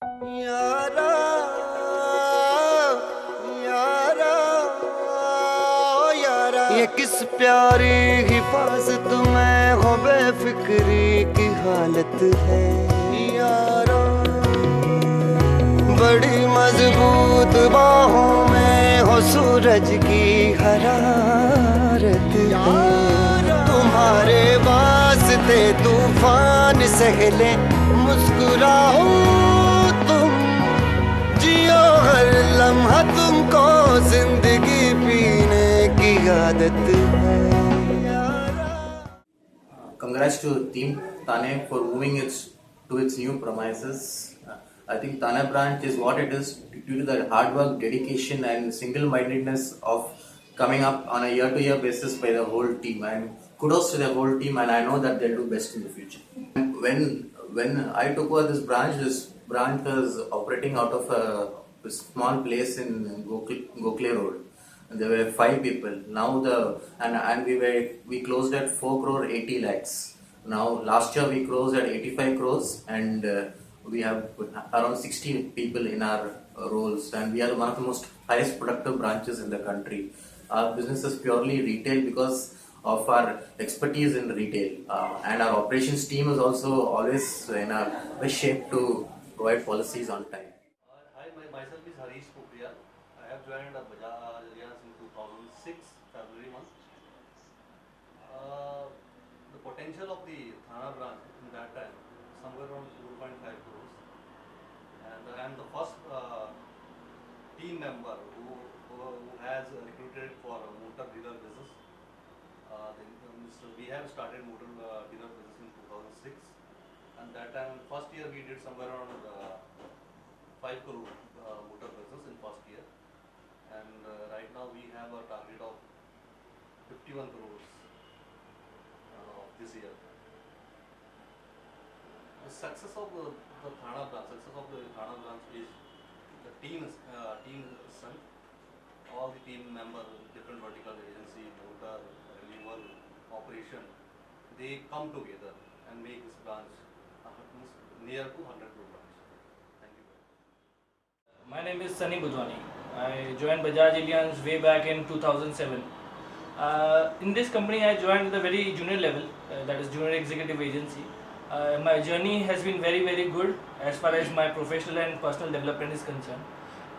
यारा यारा यारा, ये किस प्यारी हिफाजत में हो बेफिक्री की हालत है यारा। बड़ी मजबूत बाहों में हो सूरज की हरारत यारा। तुम्हारे वास्ते तूफान सहले मुस्कुराओ तुम, जियो हर लम्हा तुमको जिंदगी पीने की आदत है यारा। Congrats to Team Thane for moving to its new premises. I think Thane branch is what it is due to the hard work, dedication, and single-mindedness of coming up on a year-to-year basis by the whole team. And kudos to the whole team, and I know that they'll do best in the future. When I took over this branch was operating out of a small place in Gokhale Road. There were 5 people. Now we closed at 4 crore 80 lakhs. Now last year we closed at 85 crores, and we have around 60 people in our roles, and we are one of the most highest productive branches in the country. Our business is purely retail because of our expertise in retail, and our operations team is also always in a best shape to provide policies on time. Hi, myself is Harish Pokhrial. I have joined Bajaj Allianz in 2006, February month. The potential of the Thana branch in that time, somewhere around 4.5 crores. And I am the first team member who has recruited for a motor dealer business. We have started motor dealer business in 2006. And that time, first year we did somewhere around 5 crore motor business in first year, and right now we have a target of 51 crores this year. The success of the Thana branch is the team strength. All the team members, different vertical agency, motor, renewal, operation, they come together and make this branch near to 100 crore branch. Thank you. My name is Sunny Budwani. I joined Bajaj Allianz way back in 2007. In this company, I joined at a very junior level, that is junior executive agency. My journey has been very good as far as my professional and personal development is concerned.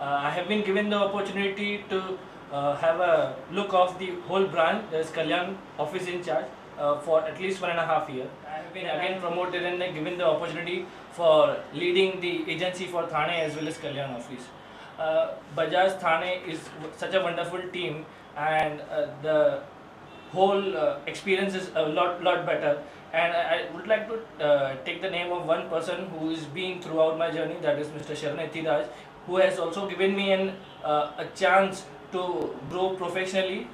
I have been given the opportunity to have a look of the whole branch, that is Kalyan office in charge, for at least 1.5 years. I have been again promoted and given the opportunity for leading the agency for Thane as well as Kalyan office. Bajaj Thane is such a wonderful team, and the whole experience is a lot better. And I would like to take the name of one person who is being throughout my journey, that is Mr. Sharan Ethiraj, who has also given me a chance to grow professionally,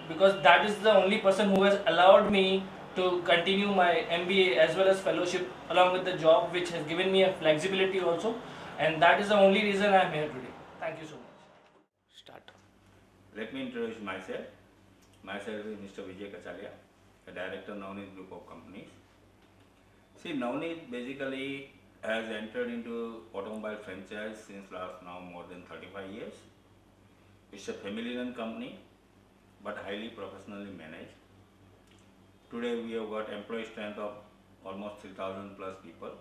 because that is the only person who has allowed me to continue my MBA as well as fellowship along with the job, which has given me a flexibility also, and that is the only reason I am here today. Thank you so much. Start. Let me introduce myself. Myself is Mr. Vijay Kachalia, a director Navneet Group of Companies. See, Navneet basically has entered into automobile franchise since last now more than 35 years. It's a family-run company, but highly professionally managed. Today we have got employee strength of almost 3,000 plus people.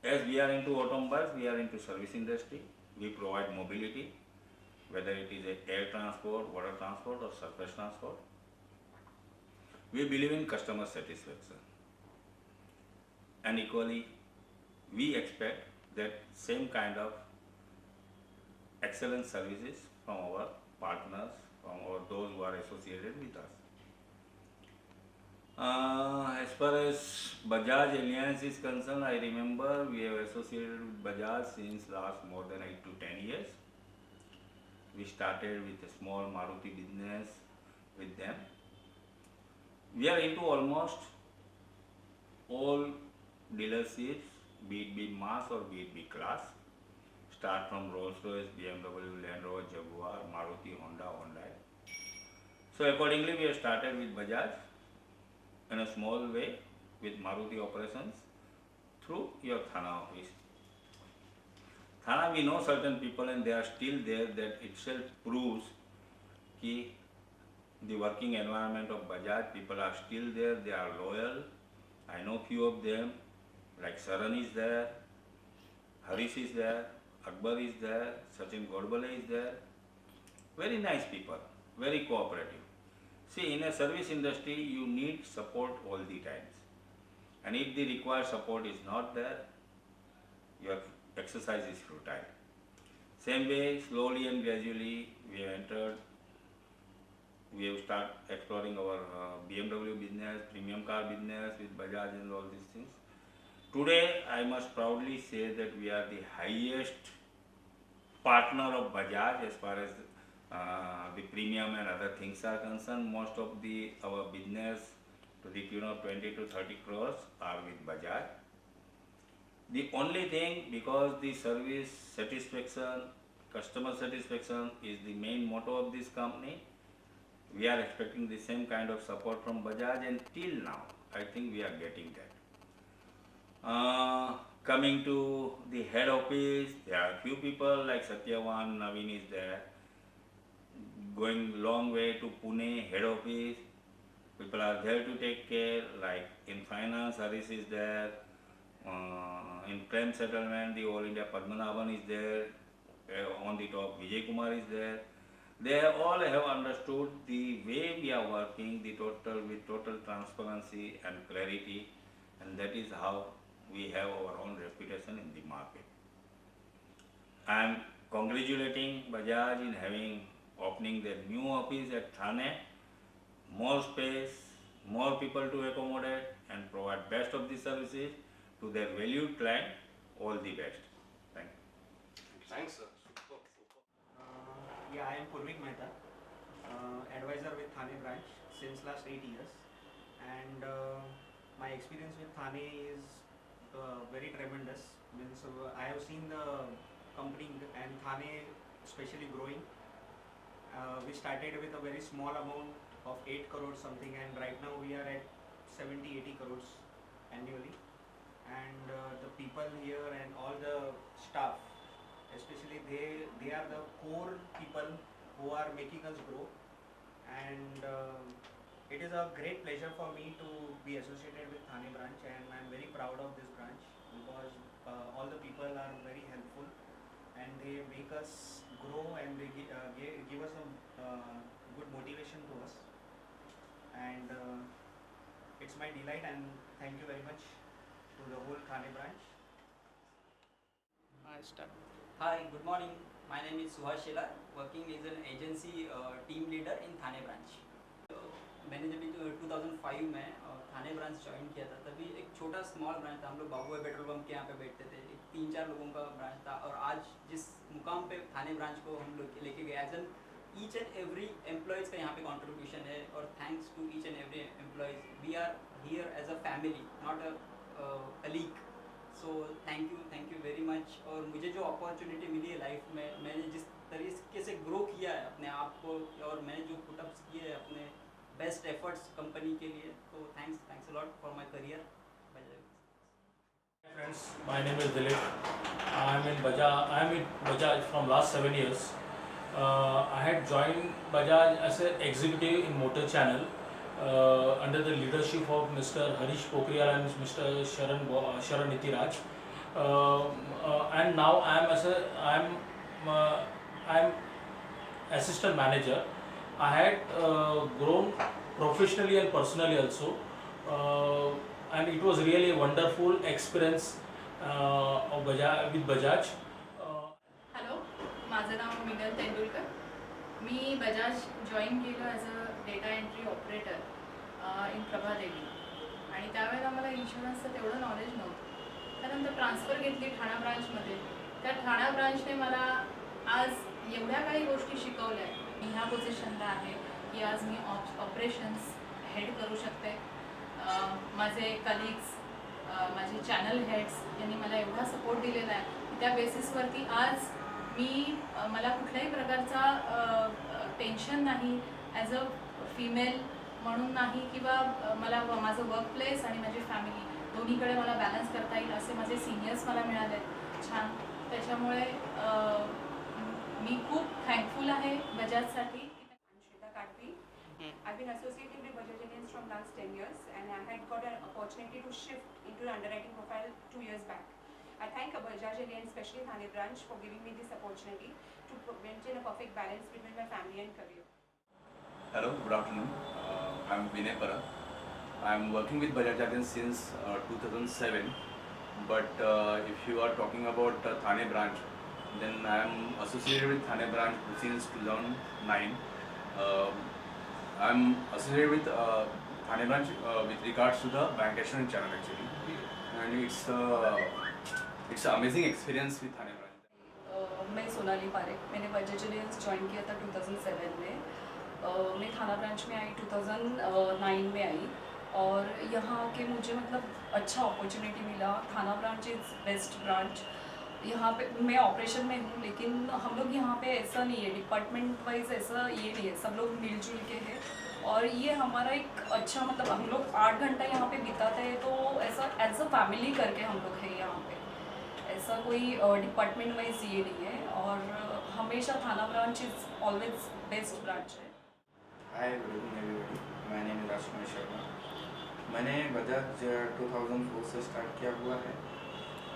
As we are into automobiles, we are into service industry. We provide mobility, whether it is air transport, water transport or surface transport. We believe in customer satisfaction. And equally, we expect that same kind of excellent services from our partners, from those who are associated with us. As far as Bajaj Allianz is concerned, I remember we have associated with Bajaj since last more than 8 to 10 years. We started with a small Maruti business with them. We are into almost all dealerships, be it B mass or be it B class. Start from Rolls-Royce, BMW, Land Rover, Jaguar, Maruti, Honda, Hyundai. So accordingly, we have started with Bajaj in a small way with Maruti operations through your Thana office. Thana, we know certain people and they are still there. That itself proves that the working environment of Bajaj, people are still there, they are loyal. I know few of them, like Saran is there, Harish is there, Akbar is there, Sachin Godbole is there. Very nice people, very cooperative. See, in a service industry, you need support all the times. And if the required support is not there, your exercise is futile. Same way, slowly and gradually, we have started exploring our BMW business, premium car business with Bajaj and all these things. Today, I must proudly say that we are the highest partner of Bajaj as far as the premium and other things are concerned. Most of our business to the tune of 20 to 30 crores are with Bajaj. The only thing, because the service satisfaction, customer satisfaction is the main motto of this company, we are expecting the same kind of support from Bajaj, and till now, I think we are getting that. Coming to the head office, there are few people like Satyavan, Naveen is there. Going long way to Pune, head office, people are there to take care, like in finance, Harish is there. In claim settlement, the All India Padmanabhan is there. On the top, Vijay Kumar is there. They all have understood the way we are working, with total transparency and clarity, and that is how we have our own reputation in the market. I am congratulating Bajaj in opening their new office at Thane. More space, more people to accommodate, and provide best of the services to their valued client. All the best. Thank you. Thanks, sir. Super. Yeah, I am Purvik Mehta, advisor with Thane branch since last 8 years, and my experience with Thane is very tremendous. Means I have seen the company and Thane especially growing. We started with a very small amount of 8 crores something, and right now we are at 70-80 crores annually. And the people here and all the staff, especially they are the core people who are making us grow, and it is a great pleasure for me to be associated with Thane branch, and I am very proud of this branch because all the people are very helpful and they make us grow, and they give us a good motivation to us, and it's my delight, and thank you very much to the whole Thane branch. I start. Hi, good morning. My name is Suhas Shelar, working as an agency team leader in Thane branch. मैंने जब 2005 में थाने branch join किया था, तभी एक छोटा small branch था. हम लोग बाबू पेट्रोल पंप के यहाँ पे बैठते थे. 3-4 लोगों का ब्रांच था, और आज जिस मुकाम पे थाने ब्रांच को हम लोग लेके गए, as an each and every employees का यहाँ पे कंट्रीब्यूशन है, और thanks to each and every employees. We are here as a family, not a colleague. So thank you very much. और मुझे जो अपॉर्चुनिटी मिली है लाइफ में, मैंने जिस तरीके से ग्रो किया है अपने आप को, और मैंने जो पुटअप्स किए हैं अपने बेस्ट एफर्ट्स कंपनी के लिए, तो thanks a lot for my career. Friends, my name is Dilip. I am in Bajaj from last 7 years. I had joined Bajaj as an executive in Motor Channel under the leadership of Mr. Harish Pokhriyal and Mr. Sharan Itiraj. And now I am assistant manager. I had grown professionally and personally also, and it was really a wonderful experience with Bajaj. Hello, माझं नाव मिनल तेंडुलकर. मी Bajaj join केलं as a data entry operator in Prabhadevi, आणि त्यावेळेला मला इन्शुरन्सचं तेवढं knowledge नव्हतं. त्यानंतर ट्रान्सफर घेतली ठाणा ब्रांचमध्ये. त्या ठाणा ब्रांचने मला आज एवढ्या काही गोष्टी शिकवल्या. मी ह्या पोझिशनला आहे की आज मी ऑपरेशन्स हेड करू शकते. माझे कलिग्स, माझे चॅनल हेड्स यांनी मला एवढा सपोर्ट दिलेला आहे की त्या बेसिसवरती आज मला कुठल्याही प्रकारचा टेन्शन नाही, ॲज अ फिमेल म्हणून नाही, किंवा मला माझं वर्क प्लेस आणि माझी फॅमिली दोन्हीकडे मला बॅलन्स करता येईल असे माझे सिनियर्स मला मिळाले. छान त्याच्यामुळे मी खूप थँकफुल आहे बजाजसाठी. Shweta Kadvi. I've been associated with Bajaj Allianz from last 10 years and I had got an opportunity to shift into the underwriting profile 2 years back. I thank Bajaj Allianz, especially Thane branch, for giving me this opportunity to maintain a perfect balance between my family and career. Hello, good afternoon. I'm Vinay Para. I'm working with Bajaj Allianz since 2007. But if you are talking about Thane branch, then I am associated with Thane branch since 2009. I'm associated with Thane branch with regards to the bank assurance channel actually, and it's an amazing experience with Thane branch. मैं सोनाली पारेख, मैंने Bajaj aliens join किया था 2007 में. मैं थाना branch में आई 2009 में आई और यहाँ के मुझे मतलब अच्छा अपॉर्चुनिटी मिला. थाना ब्रांच इज़ बेस्ट ब्रांच. यहाँ पे मैं ऑपरेशन में हूँ, लेकिन हम लोग यहाँ पे ऐसा नहीं है, डिपार्टमेंट वाइज ऐसा ये नहीं है, सब लोग मिलजुल के हैं. और ये हमारा एक अच्छा मतलब हम लोग 8 घंटा यहाँ पे बिताते हैं, तो ऐसा एज अ फैमिली करके हम लोग हैं यहाँ पे. ऐसा कोई डिपार्टमेंट वाइज ये नहीं है और हमेशा Thane branch is always best branch है. Hi good evening everybody, my name is Rajkumar Sharma. मैंने बजाज 2004 से स्टार्ट किया हुआ है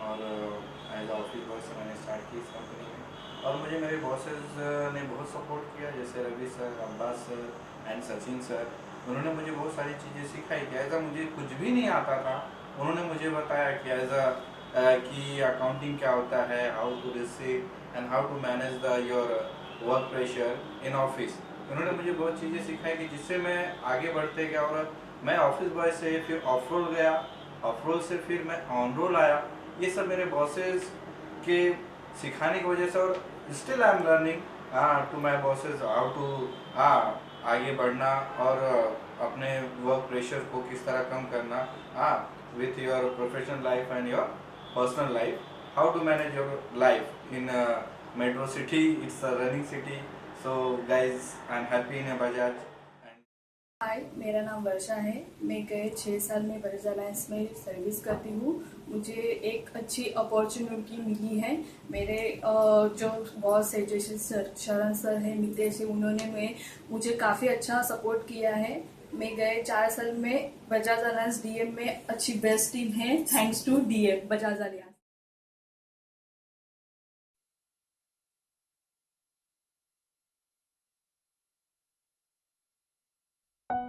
और एज ऑफिस बॉय से मैंने स्टार्ट की इस कंपनी में. और मुझे मेरे बॉसेस ने बहुत सपोर्ट किया, जैसे Ravi sir, Abbas sir and Sachin sir. उन्होंने मुझे बहुत सारी चीज़ें सिखाई कि एज मुझे कुछ भी नहीं आता था, उन्होंने मुझे बताया कि एज कि अकाउंटिंग क्या होता है, how to receive and how to manage the your work pressure in office. उन्होंने मुझे बहुत चीज़ें सिखाई कि जिससे मैं आगे बढ़ते गया और मैं ऑफिस बॉय से फिर ऑफ रोल गया, ऑफ रोल से फिर मैं ऑन रोल आया. ये सब मेरे बॉसेस के सिखाने की वजह से, और still I am learning to my bosses how to आगे बढ़ना और अपने वर्क प्रेशर को किस तरह कम करना with your professional life and your personal life. How to manage your life in metro city, it's a running city. So guys I am happy in Bajaj. Hi, मेरा नाम वर्षा है. मैं गए 6 साल में बजाज अलायंस में सर्विस करती हूँ. मुझे एक अच्छी अपॉर्चुनिटी मिली है. मेरे जो बॉस है, जैसे शरण सर है, नितेश है, उन्होंने मुझे काफ़ी अच्छा सपोर्ट किया है. मैं गए 4 साल में बजाज अलायंस डीएम में अच्छी बेस्ट टीम है, thanks to DM Bajaj alliance.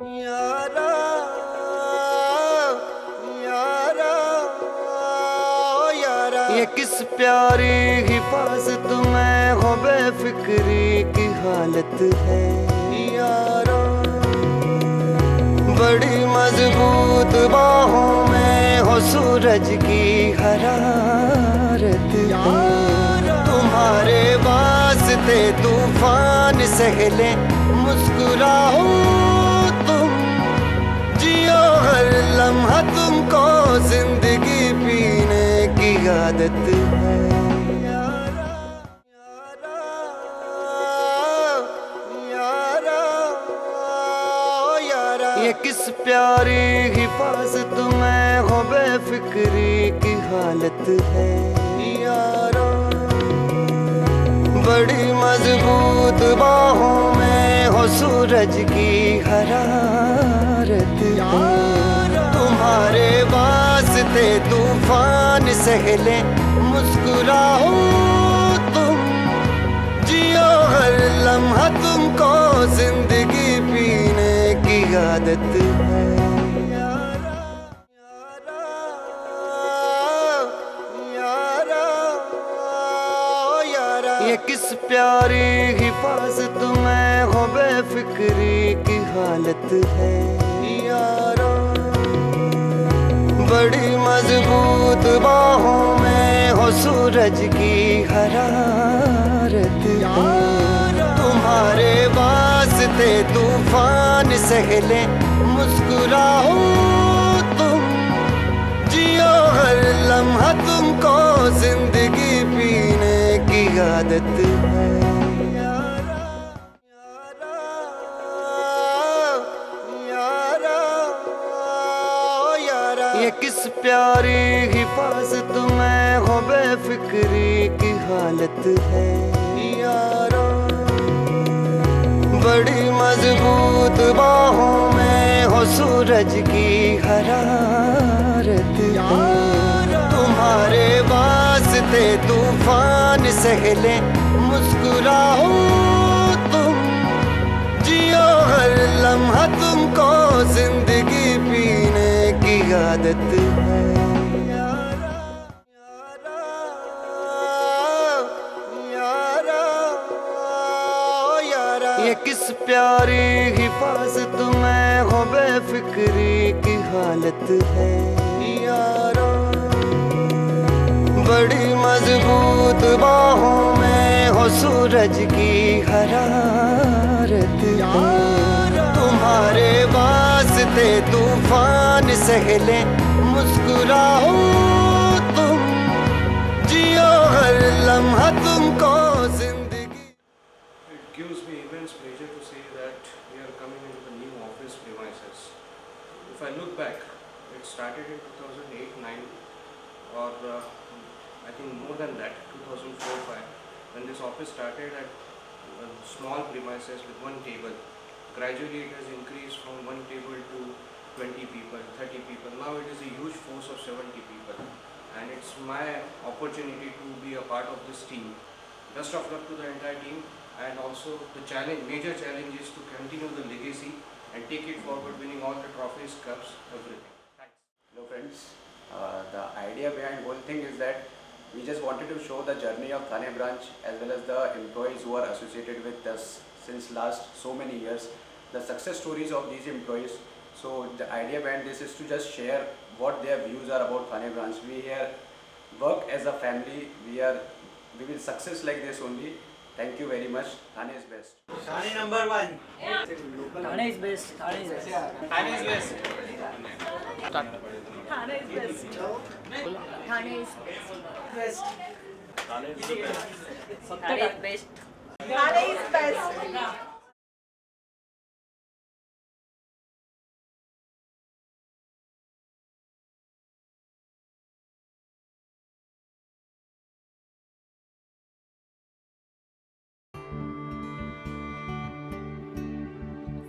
यारा यारा यारा, ये किस प्यारी हिफाजत में हो बेफिक्री की हालत है. यारा बड़ी मजबूत बाहों में हो सूरज की हरारत है. तुम्हारे वास्ते तूफान सहले, मुस्कुराओ लम्हा, तुमको जिंदगी पीने की आदत है. यारा यारा यारा यारा, ये किस प्यारी हिफाजत में हो बेफिक्री की हालत है. यारा बड़ी मजबूत बाहों में हो सूरज की हरारत है. तुम्हारे वास्ते तूफान सहले, मुस्कुराओ तुम, जियो हर लम्हा, तुमको जिंदगी पीने की आदत है. यारा यारा यारा यारा, ये किस प्यारी हिफाजत में हो बेफिक्री की हालत है. यारा बड़ी मजबूत बाहों में हो सूरज की हरारत है. तुम्हारे वास्ते तूफान सहले, मुस्कुराओ तुम, जियो हर लम्हा, तुमको जिंदगी पीने की आदत है. यारा यारा यारा, ये किस प्यारी हिफाजत में हो बेफिक्री की हालत है यारा। बड़ी मजबूत बाहों में हो सूरज की हरारत है। तुम्हारे वास्ते तूफान सहले मुस्कुराओ तुम, जियो हर लम्हा तुमको जिंदगी पीने की आदत है यारा। यारा यारा ये किस प्यारी हिफाजत में हो बेफिक्री की हालत है यारा। बड़ी मजबूत बाहों में हो सूरज की हरारत है। तुम्हारे वास्ते तूफान सहले मुस्कुराओ तुम, जियो हर लम्हा तुमको जिंदगी। It gives me immense pleasure to say that we are coming into the new office premises. If I look back, it started in 2008-9 or I think more than that, 2004-5, when this office started at small premises with one table. Gradually it has increased from one table to 20 people, 30 people. Now it is a huge force of 70 people, and it's my opportunity to be a part of this team. Best of luck to the entire team, and also the challenge, major challenge is to continue the legacy and take it forward, winning all the trophies, cups, everything. Thanks. Hello friends, the idea behind whole thing is that we just wanted to show the journey of Thane branch as well as the employees who are associated with us since last so many years, the success stories of these employees. So the idea behind this is to just share what their views are about Thane branch. We here work as a family, we will success like this only. Thank you very much. Thane is best. Thane number 1. Thane is best. Thane is best. Thane is best. Thane is best. Thane is best. Thane is the best. Thane is best. Thane is best.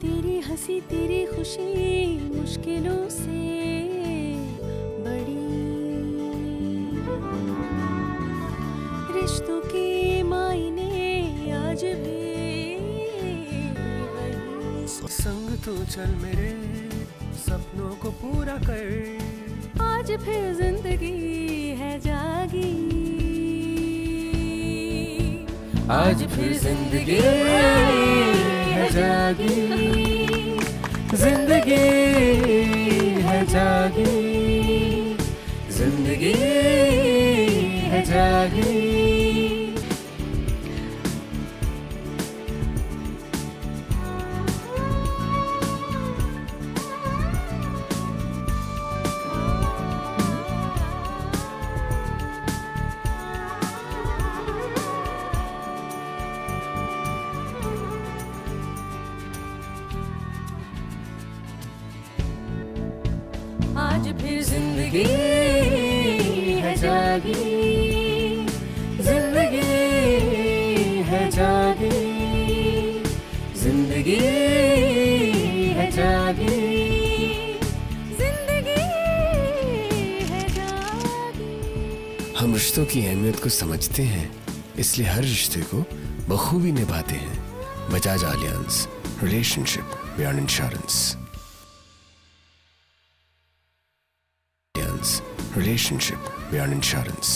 तेरी हंसी तेरी खुशी मुश्किलों से बड़ी, रिश्तों के मायने आज भी वही। संग तू चल मेरे सपनों को पूरा कर, आज फिर जिंदगी है जागी, आज फिर जिंदगी है जागी, जिंदगी है जागी, जिंदगी है जागी। आज फिर जिंदगी है जागी, जिंदगी है जागी, जिंदगी है जागी, जिंदगी है जागी। हम रिश्तों की अहमियत को समझते हैं, इसलिए हर रिश्ते को बखूबी निभाते हैं। Bajaj Alliance, relationship beyond insurance. Relationship beyond insurance.